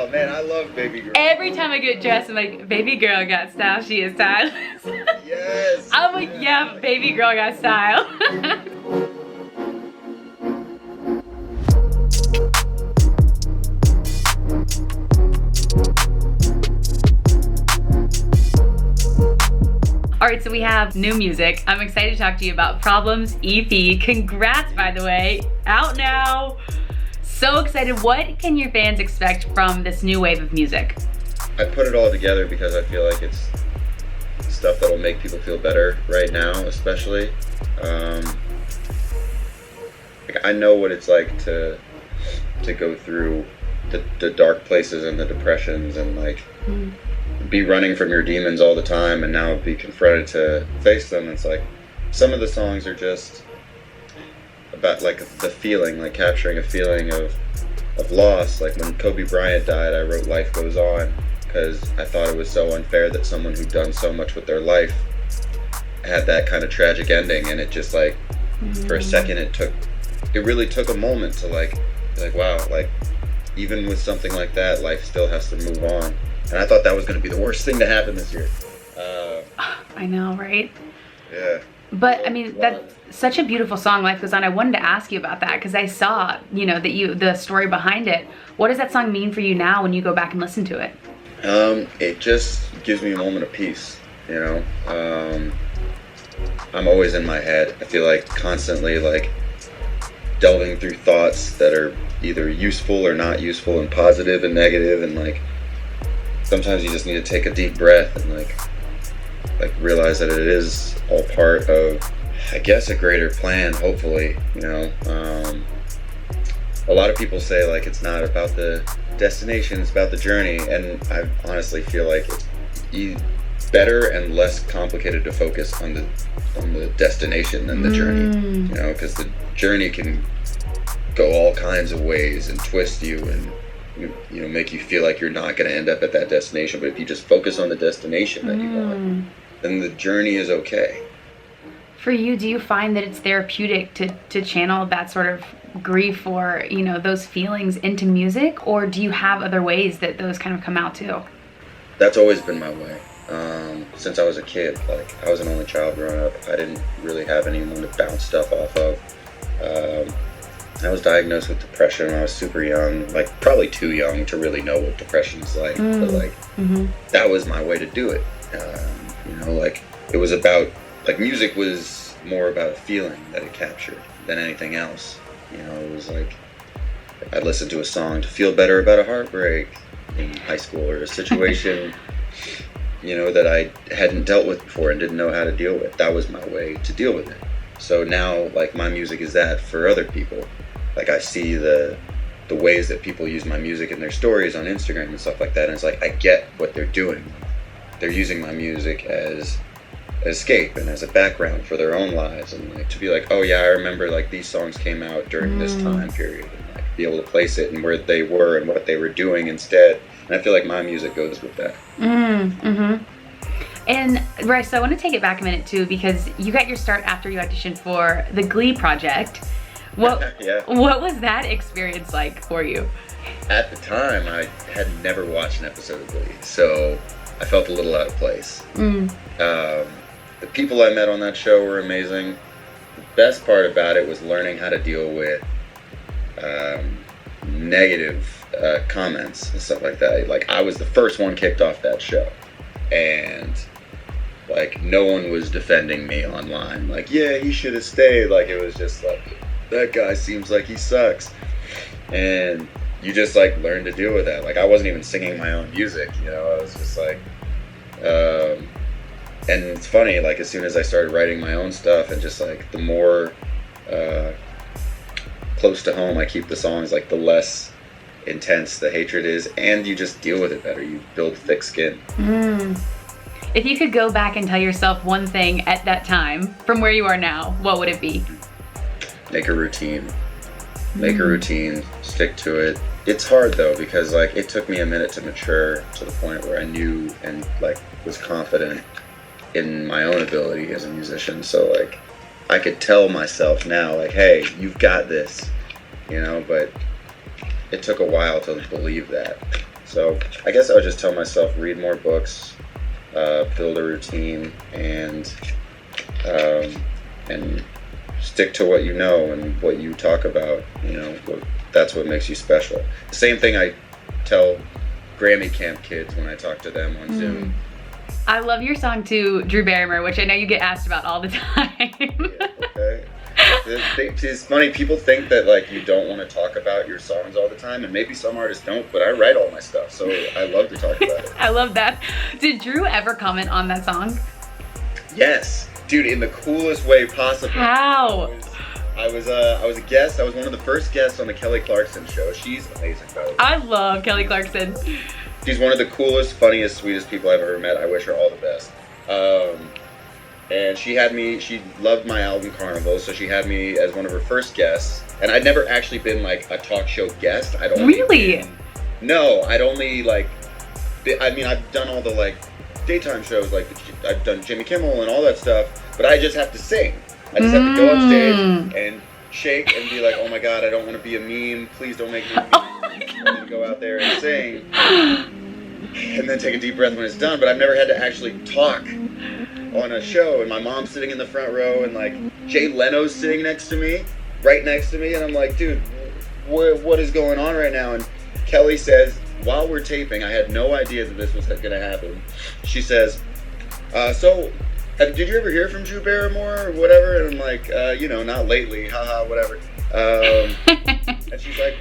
Oh man, I love Baby Girl. Every time I get dressed, I'm like, baby girl got style, she is stylish. Yes. I'm like, yeah, baby girl got style. All right, so we have new music. I'm excited to talk to you about Problems EP. Congrats, by the way, out now. So excited. What can your fans expect from this new wave of music? I put it all together because I feel like it's stuff that'll make people feel better right now, especially. I know what it's like to go through the dark places and the depressions and be running from your demons all the time, and now be confronted to face them. It's like some of the songs are just about like the feeling, like capturing a feeling of loss. Like when Kobe Bryant died, I wrote Life Goes On because I thought it was so unfair that someone who'd done so much with their life had that kind of tragic ending. And it just like for a second it really took a moment to be like, wow, like even with something like that, life still has to move on. And I thought that was going to be the worst thing to happen this year. I know, right? Yeah. But I mean, that's such a beautiful song, Life Goes On. I wanted to ask you about that because I saw, that the story behind it. What does that song mean for you now when you go back and listen to it? It just gives me a moment of peace, I'm always in my head. I feel like constantly delving through thoughts that are either useful or not useful, and positive and negative, and sometimes you just need to take a deep breath and realize that it is all part of, I guess, a greater plan, hopefully. A lot of people say it's not about the destination, it's about the journey, and I honestly feel like it's better and less complicated to focus on the destination than the journey, because the journey can go all kinds of ways and twist you and make you feel like you're not going to end up at that destination. But if you just focus on the destination that you want, then the journey is okay. For you, do you find that it's therapeutic to channel that sort of grief or, those feelings into music? Or do you have other ways that those kind of come out too? That's always been my way. Since I was a kid, I was an only child growing up. I didn't really have anyone to bounce stuff off of. I was diagnosed with depression when I was super young, probably too young to really know what depression's like. But that was my way to do it. It was about, music was more about a feeling that it captured than anything else. It was I'd listen to a song to feel better about a heartbreak in high school, or a situation that I hadn't dealt with before and didn't know how to deal with. That was my way to deal with it. So now my music is that for other people. I see the ways that people use my music in their stories on Instagram and stuff like that, and it's I get what they're doing. They're using my music as escape and as a background for their own lives, and to be oh yeah, I remember these songs came out during this time period, and be able to place it and where they were and what they were doing instead. And I feel like my music goes with that. And Bryce, I want to take it back a minute too, because you got your start after you auditioned for the Glee project. What was that experience like for you? At the time, I had never watched an episode of Glee, so I felt a little out of place. The people I met on that show were amazing. The best part about it was learning how to deal with negative comments and stuff like that. I was the first one kicked off that show, and no one was defending me online. Yeah, he should have stayed. It was just that guy seems like he sucks, and you just learn to deal with that. I wasn't even singing my own music, I was just and it's funny, as soon as I started writing my own stuff, and just the more close to home I keep the songs, the less intense the hatred is, and you just deal with it better. You build thick skin. If you could go back and tell yourself one thing at that time from where you are now, what would it be? Make a routine. Stick to it. It's hard though, because it took me a minute to mature to the point where I knew and was confident in my own ability as a musician. So I could tell myself now, hey, you've got this, but it took a while to believe that. So I guess I would just tell myself, read more books, build a routine, and stick to what you know and what you talk about. That's what makes you special. The same thing I tell Grammy camp kids when I talk to them on Zoom. I love your song to Drew Barrymore, which I know you get asked about all the time. Yeah, okay. It's funny, people think that like you don't want to talk about your songs all the time, and maybe some artists don't, but I write all my stuff, so I love to talk about it. I love that. Did Drew ever comment on that song? Yes, dude, in the coolest way possible. How? I was a guest. I was one of the first guests on the Kelly Clarkson show. She's amazing, by the way. I love Kelly Clarkson. She's one of the coolest, funniest, sweetest people I've ever met. I wish her all the best. And she loved my album Carnival, so she had me as one of her first guests. And I'd never actually been like a talk show guest. Really? No, I'd only like, I've done all the like daytime shows, like I've done Jimmy Kimmel and all that stuff, but I just have to sing. I just have to go on stage and shake and be like, oh my God, I don't want to be a meme. Please don't make me a meme. I need to go out there and sing. And then take a deep breath when it's done. But I've never had to actually talk on a show. And my mom's sitting in the front row, and like Jay Leno's sitting next to me, right next to me. And I'm like, dude, what is going on right now? And Kelly says, while we're taping, I had no idea that this was going to happen. She says, did you ever hear from Drew Barrymore or whatever? And I'm like, not lately, haha, whatever. And she's like,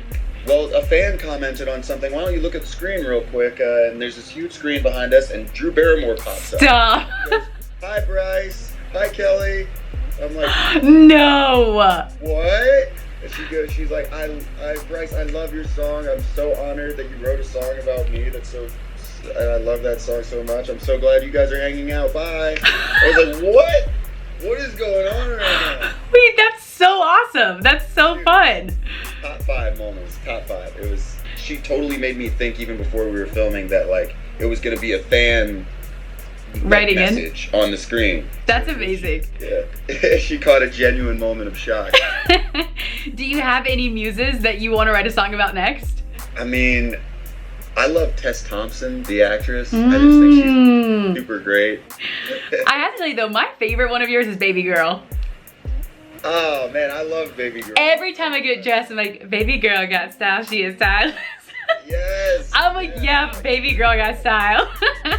well, a fan commented on something. Why don't you look at the screen real quick? And there's this huge screen behind us, and Drew Barrymore pops up. Stop. She goes, hi, Bryce. Hi, Kelly. I'm like, no. What? And she's like, Bryce, I love your song. I'm so honored that you wrote a song about me. I love that song so much. I'm so glad you guys are hanging out. Bye. I was like, what? What is going on right now? Wait, that's so awesome. That's so fun. Top 5 moments. Top 5. She totally made me think even before we were filming that like it was going to be a fan writing message on the screen. That's amazing. Yeah. She caught a genuine moment of shock. Do you have any muses that you want to write a song about next? I mean, I love Tess Thompson, the actress. I just think she's super great. I have to tell you though, my favorite one of yours is Baby Girl. Oh man, I love Baby Girl. Every time I get dressed, I'm like, Baby Girl got style, she is stylish. Yes. I'm like, yeah, Baby Girl got style.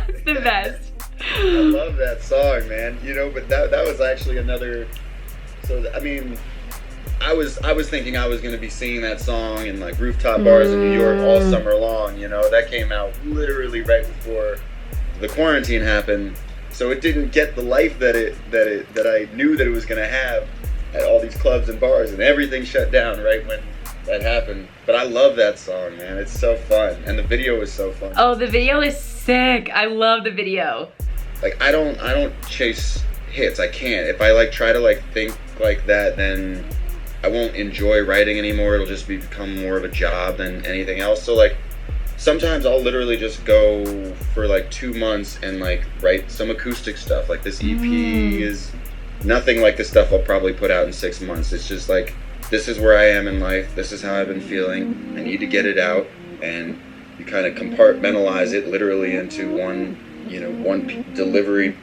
It's the best. I love that song, man. But that was actually another. So I mean, I was thinking I was gonna be singing that song in like rooftop bars in New York all summer long. That came out literally right before the quarantine happened, so it didn't get the life that I knew that it was gonna have at all these clubs and bars, and everything shut down right when that happened. But I love that song, man. It's so fun, and the video is so fun. Oh, the video is sick. I love the video. Like I don't chase hits. I can't. If I like try to like think like that, then I won't enjoy writing anymore. It'll just become more of a job than anything else. So like sometimes I'll literally just go for like 2 months and like write some acoustic stuff. Like this EP is nothing like the stuff I'll probably put out in 6 months. It's just like, this is where I am in life. This is how I've been feeling. I need to get it out. And you kind of compartmentalize it literally into one delivery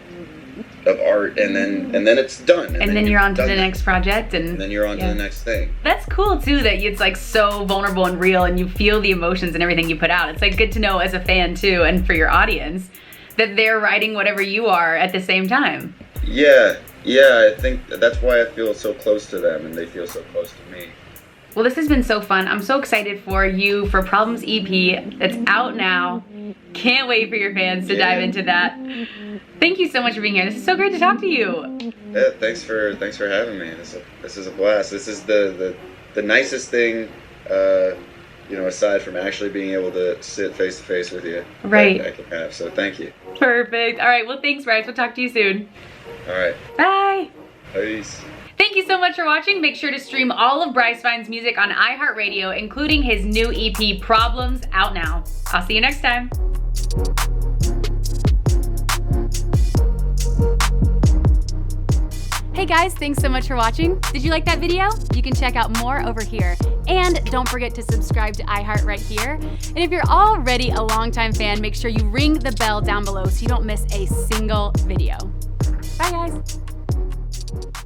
of art, and then it's done. And then you're on to the next project, and then you're on to the next thing. That's cool too, that it's like so vulnerable and real, and you feel the emotions and everything you put out. It's like good to know as a fan too, and for your audience, that they're writing whatever you are at the same time. Yeah, I think that's why I feel so close to them, and they feel so close to me. Well, this has been so fun. I'm so excited for you for Problems EP. That's out now. Can't wait for your fans to dive into that. Thank you so much for being here. This is so great to talk to you. Yeah, thanks for having me. This is a blast. This is the nicest thing, aside from actually being able to sit face to face with you. Right. I can have. So thank you. Perfect. All right. Well, thanks, Bryce. We'll talk to you soon. All right. Bye. Peace. Thank you so much for watching. Make sure to stream all of Bryce Vine's music on iHeartRadio, including his new EP, Problems, out now. I'll see you next time. Hey Hey guys, thanks so much for watching. Did you like that video? You can check out more over here. And don't forget to subscribe to iHeart right here. And if you're already a longtime fan, make sure you ring the bell down below so you don't miss a single video. Bye guys.